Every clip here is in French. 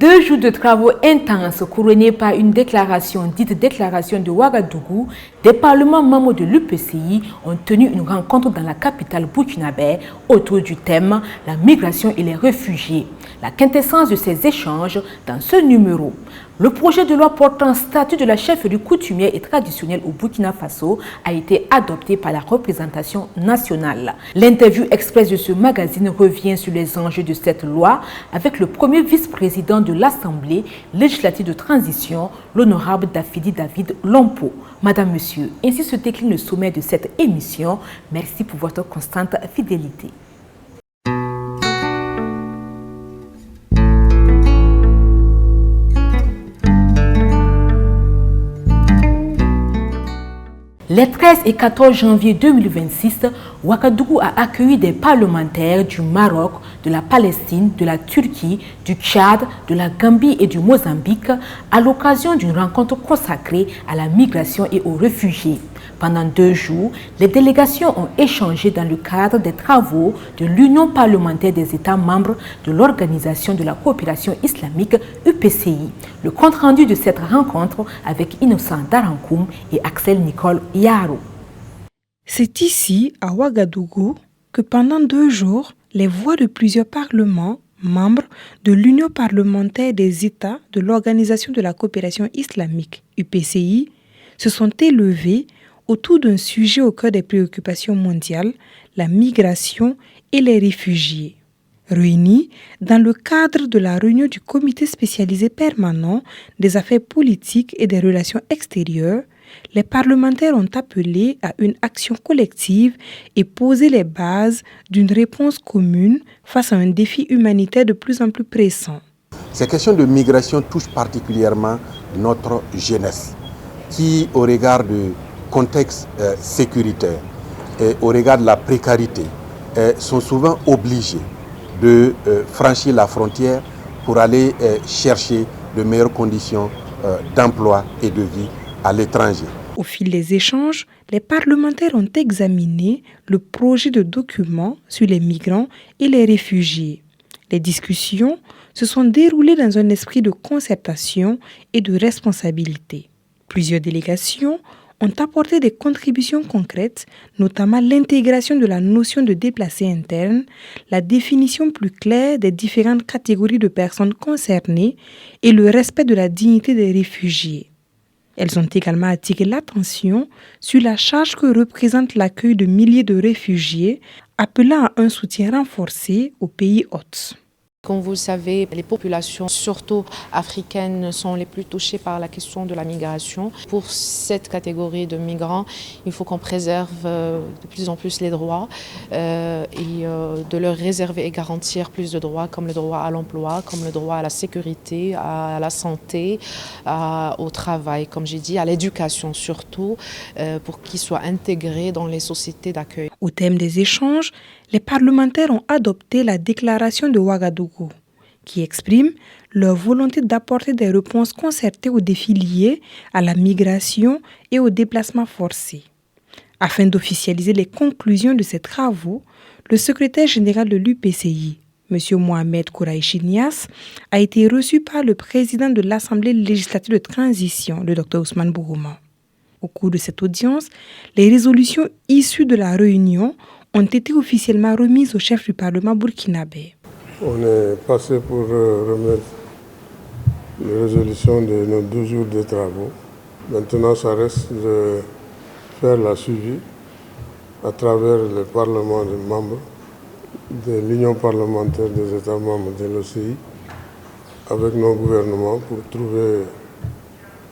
2 jours de travaux intenses couronnés par une déclaration dite déclaration de Ouagadougou, des parlements membres de l'UPCI ont tenu une rencontre dans la capitale burkinabé autour du thème « La migration et les réfugiés ». La quintessence de ces échanges dans ce numéro. Le projet de loi portant statut de la chefferie coutumière et traditionnelle au Burkina Faso a été adopté par la représentation nationale. L'interview express de ce magazine revient sur les enjeux de cette loi avec le premier vice-président de l'Assemblée législative de transition, l'honorable Dafidi David Lompo. Madame, Monsieur, ainsi se décline le sommet de cette émission. Merci pour votre constante fidélité. Les 13 et 14 janvier 2026, Ouagadougou a accueilli des parlementaires du Maroc, de la Palestine, de la Turquie, du Tchad, de la Gambie et du Mozambique à l'occasion d'une rencontre consacrée à la migration et aux réfugiés. Pendant 2 jours, les délégations ont échangé dans le cadre des travaux de l'Union parlementaire des États membres de l'Organisation de la coopération islamique UPCI. Le compte-rendu de cette rencontre avec Innocent Darankoum et Axel Nicole Yaro. C'est ici, à Ouagadougou, que pendant 2 jours, les voix de plusieurs parlements membres de l'Union parlementaire des États de l'Organisation de la coopération islamique UPCI se sont élevées autour d'un sujet au cœur des préoccupations mondiales, la migration et les réfugiés. Réunis dans le cadre de la réunion du comité spécialisé permanent des affaires politiques et des relations extérieures, les parlementaires ont appelé à une action collective et posé les bases d'une réponse commune face à un défi humanitaire de plus en plus pressant. Ces questions de migration touchent particulièrement notre jeunesse, qui, au regard du contexte sécuritaire et au regard de la précarité, sont souvent obligés de franchir la frontière pour aller chercher de meilleures conditions d'emploi et de vie à l'étranger. Au fil des échanges, les parlementaires ont examiné le projet de document sur les migrants et les réfugiés. Les discussions se sont déroulées dans un esprit de concertation et de responsabilité. Plusieurs délégations ont apporté des contributions concrètes, notamment l'intégration de la notion de déplacés internes, la définition plus claire des différentes catégories de personnes concernées et le respect de la dignité des réfugiés. Elles ont également attiré l'attention sur la charge que représente l'accueil de milliers de réfugiés, appelant à un soutien renforcé aux pays hôtes. Comme vous le savez, les populations, surtout africaines, sont les plus touchées par la question de la migration. Pour cette catégorie de migrants, il faut qu'on préserve de plus en plus les droits et de leur réserver et garantir plus de droits, comme le droit à l'emploi, comme le droit à la sécurité, à la santé, au travail, comme j'ai dit, à l'éducation surtout, pour qu'ils soient intégrés dans les sociétés d'accueil. Au thème des échanges, les parlementaires ont adopté la déclaration de Ouagadougou, qui exprime leur volonté d'apporter des réponses concertées aux défis liés à la migration et au déplacement forcé. Afin d'officialiser les conclusions de ces travaux, le secrétaire général de l'UPCI, M. Mohamed Kouraïchi Niass, a été reçu par le président de l'Assemblée législative de transition, le Dr Ousmane Bourouma. Au cours de cette audience, les résolutions issues de la réunion ont été officiellement remises au chef du Parlement burkinabé. On est passé pour remettre les résolutions de nos 2 jours de travaux. Maintenant, ça reste de faire la suivi à travers le Parlement des membres de l'Union parlementaire des États membres de l'OCI avec nos gouvernements pour trouver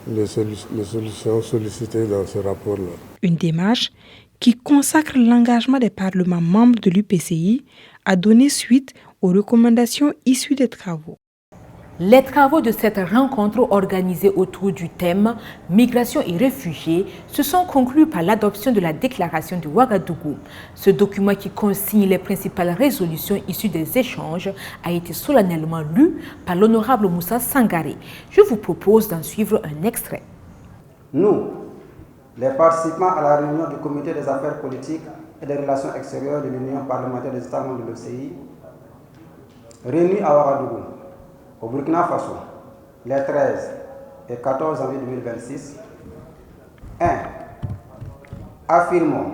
les solutions sollicitées dans ce rapport-là. Une démarche qui consacre l'engagement des parlements membres de l'UPCI à donner suite aux recommandations issues des travaux. Les travaux de cette rencontre organisée autour du thème « Migration et réfugiés » se sont conclus par l'adoption de la déclaration de Ouagadougou. Ce document qui consigne les principales résolutions issues des échanges a été solennellement lu par l'honorable Moussa Sangaré. Je vous propose d'en suivre un extrait. Nous, les participants à la réunion du comité des affaires politiques et des relations extérieures de l'Union parlementaire des États membres de l'OCI, réunis à Ouagadougou, Au Burkina Faso, les 13 et 14 janvier 2026. 1. Affirmons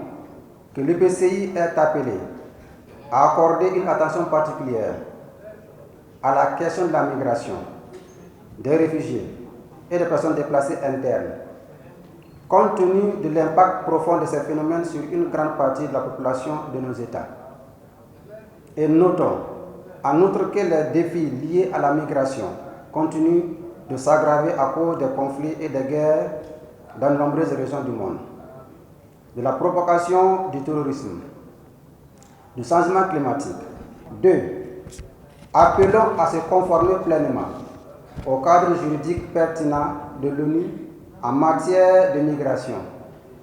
que l'UPCI est appelé à accorder une attention particulière à la question de la migration, des réfugiés et des personnes déplacées internes, compte tenu de l'impact profond de ces phénomènes sur une grande partie de la population de nos États. Et notons en outre que les défis liés à la migration continuent de s'aggraver à cause des conflits et des guerres dans de nombreuses régions du monde, de la propagation du terrorisme, du changement climatique. 2. Appelons à se conformer pleinement au cadre juridique pertinent de l'ONU en matière de migration,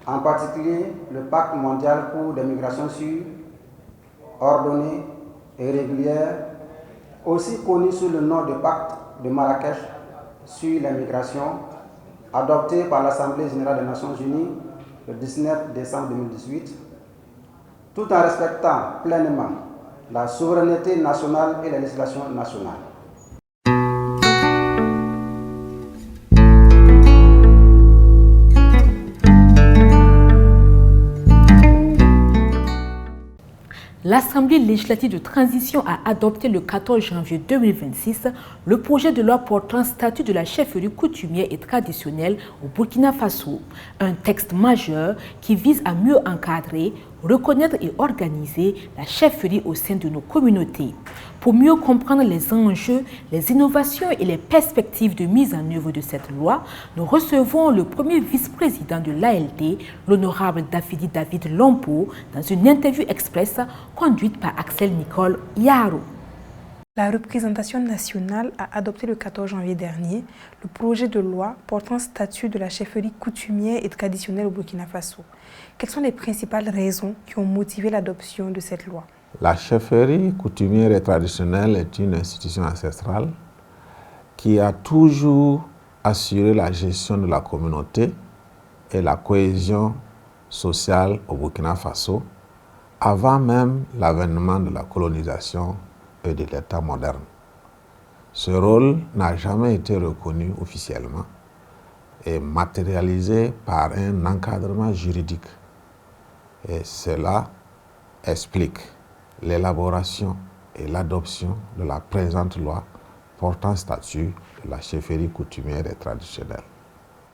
en particulier le Pacte mondial pour des migrations sûres, ordonnées et régulières, aussi connu sous le nom de Pacte de Marrakech sur les migrations, adopté par l'Assemblée générale des Nations unies le 19 décembre 2018, tout en respectant pleinement la souveraineté nationale et la législation nationale. L'Assemblée législative de transition a adopté le 14 janvier 2026 le projet de loi portant statut de la chefferie coutumière et traditionnelle au Burkina Faso, un texte majeur qui vise à mieux encadrer, reconnaître et organiser la chefferie au sein de nos communautés. Pour mieux comprendre les enjeux, les innovations et les perspectives de mise en œuvre de cette loi, nous recevons le premier vice-président de l'ALD, l'honorable David Lompo, dans une interview express conduite par Axel Nicole Yaro. La représentation nationale a adopté le 14 janvier dernier le projet de loi portant statut de la chefferie coutumière et traditionnelle au Burkina Faso. Quelles sont les principales raisons qui ont motivé l'adoption de cette loi? La chefferie coutumière et traditionnelle est une institution ancestrale qui a toujours assuré la gestion de la communauté et la cohésion sociale au Burkina Faso avant même l'avènement de la colonisation et de l'État moderne. Ce rôle n'a jamais été reconnu officiellement et matérialisé par un encadrement juridique. Et cela explique l'élaboration et l'adoption de la présente loi portant statut de la chefferie coutumière et traditionnelle.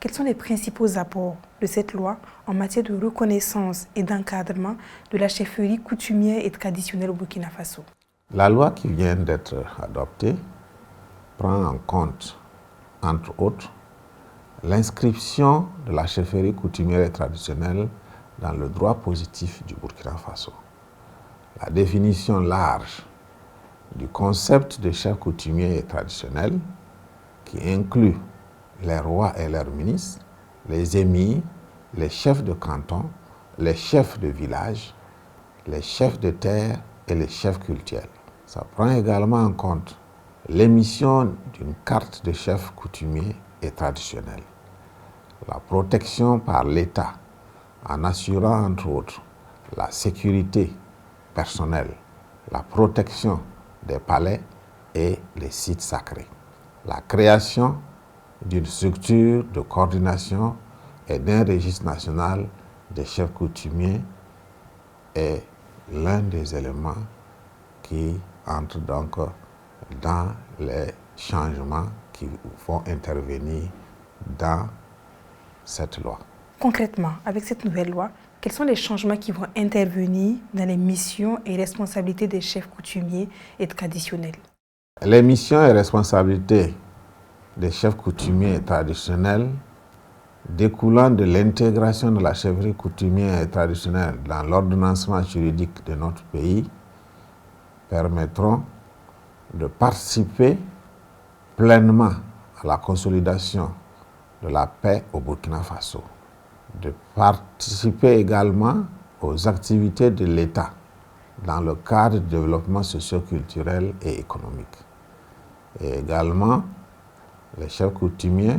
Quels sont les principaux apports de cette loi en matière de reconnaissance et d'encadrement de la chefferie coutumière et traditionnelle au Burkina Faso? La loi qui vient d'être adoptée prend en compte, entre autres, l'inscription de la chefferie coutumière et traditionnelle dans le droit positif du Burkina Faso. La définition large du concept de chef coutumier et traditionnel qui inclut les rois et leurs ministres, les émirs, les chefs de canton, les chefs de village, les chefs de terre et les chefs cultuels. Ça prend également en compte l'émission d'une carte de chef coutumier et traditionnel, la protection par l'État en assurant entre autres la sécurité personnelle, la protection des palais et les sites sacrés, la création d'une structure de coordination et d'un registre national des chefs coutumiers est l'un des éléments qui entrent donc dans les changements qui vont intervenir dans cette loi. Concrètement, avec cette nouvelle loi, quels sont les changements qui vont intervenir dans les missions et responsabilités des chefs coutumiers et traditionnels? Les missions et responsabilités des chefs coutumiers et traditionnels découlant de l'intégration de la chefferie coutumière et traditionnelle dans l'ordonnancement juridique de notre pays permettront de participer pleinement à la consolidation de la paix au Burkina Faso, de participer également aux activités de l'État dans le cadre du développement socio-culturel et économique. Et également, les chefs coutumiers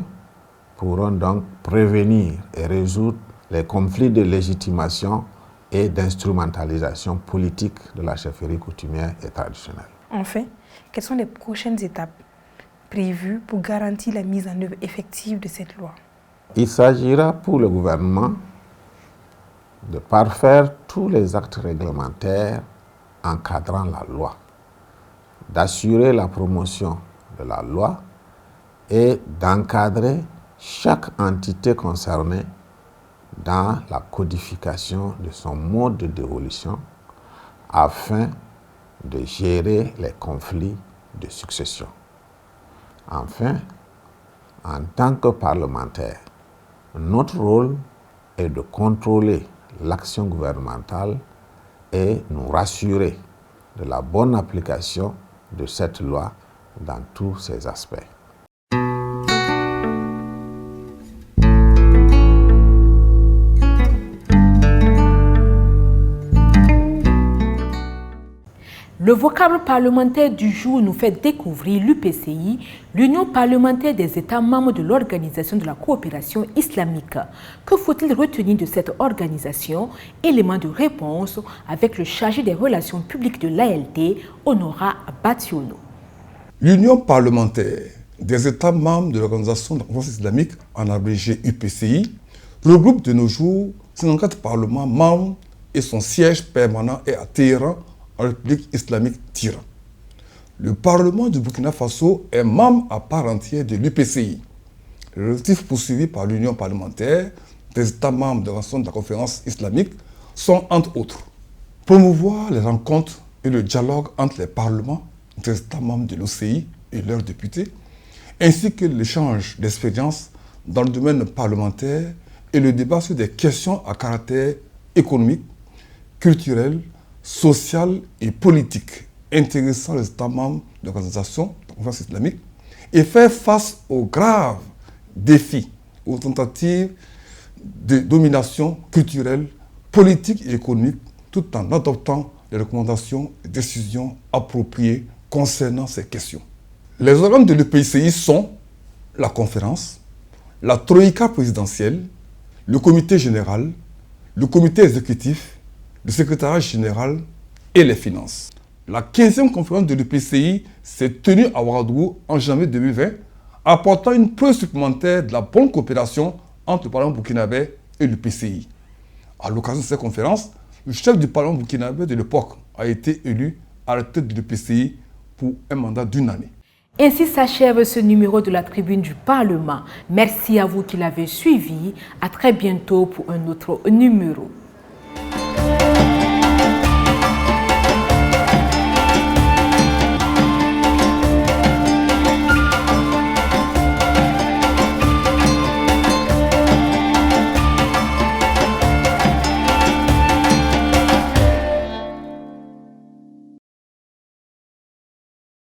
pourront donc prévenir et résoudre les conflits de légitimation et d'instrumentalisation politique de la chefferie coutumière et traditionnelle. Enfin, quelles sont les prochaines étapes prévues pour garantir la mise en œuvre effective de cette loi? Il s'agira pour le gouvernement de parfaire tous les actes réglementaires encadrant la loi, d'assurer la promotion de la loi et d'encadrer chaque entité concernée dans la codification de son mode de dévolution afin de gérer les conflits de succession. Enfin, en tant que parlementaire, notre rôle est de contrôler l'action gouvernementale et nous rassurer de la bonne application de cette loi dans tous ses aspects. Le vocable parlementaire du jour nous fait découvrir l'UPCI, l'Union parlementaire des États membres de l'Organisation de la coopération islamique. Que faut-il retenir de cette organisation? Élément de réponse avec le chargé des relations publiques de l'ALT, Honora Bationo. L'Union parlementaire des États membres de l'Organisation de la coopération islamique, en abrégé UPCI, regroupe de nos jours 54 parlements membres et son siège permanent est à Téhéran, en République islamique d'Iran. Le Parlement du Burkina Faso est membre à part entière de l'UPCI. Les objectifs poursuivis par l'Union parlementaire des États membres de l'Organisation de la conférence islamique sont, entre autres, promouvoir les rencontres et le dialogue entre les parlements des États membres de l'OCI et leurs députés, ainsi que l'échange d'expériences dans le domaine parlementaire et le débat sur des questions à caractère économique, culturel, social et politique intéressant les États membres de l'Organisation de la conférence islamique et faire face aux graves défis, aux tentatives de domination culturelle, politique et économique, tout en adoptant les recommandations et décisions appropriées concernant ces questions. Les organes de l'UPCI sont la conférence, la troïka présidentielle, le comité général, le comité exécutif, le secrétariat général et les finances. La 15e conférence de l'UPCI s'est tenue à Ouagadougou en janvier 2020, apportant une preuve supplémentaire de la bonne coopération entre le Parlement burkinabé et l'UPCI. À l'occasion de cette conférence, le chef du Parlement burkinabé de l'époque a été élu à la tête de l'UPCI pour un mandat d'1 année. Ainsi s'achève ce numéro de la Tribune du Parlement. Merci à vous qui l'avez suivi. À très bientôt pour un autre numéro.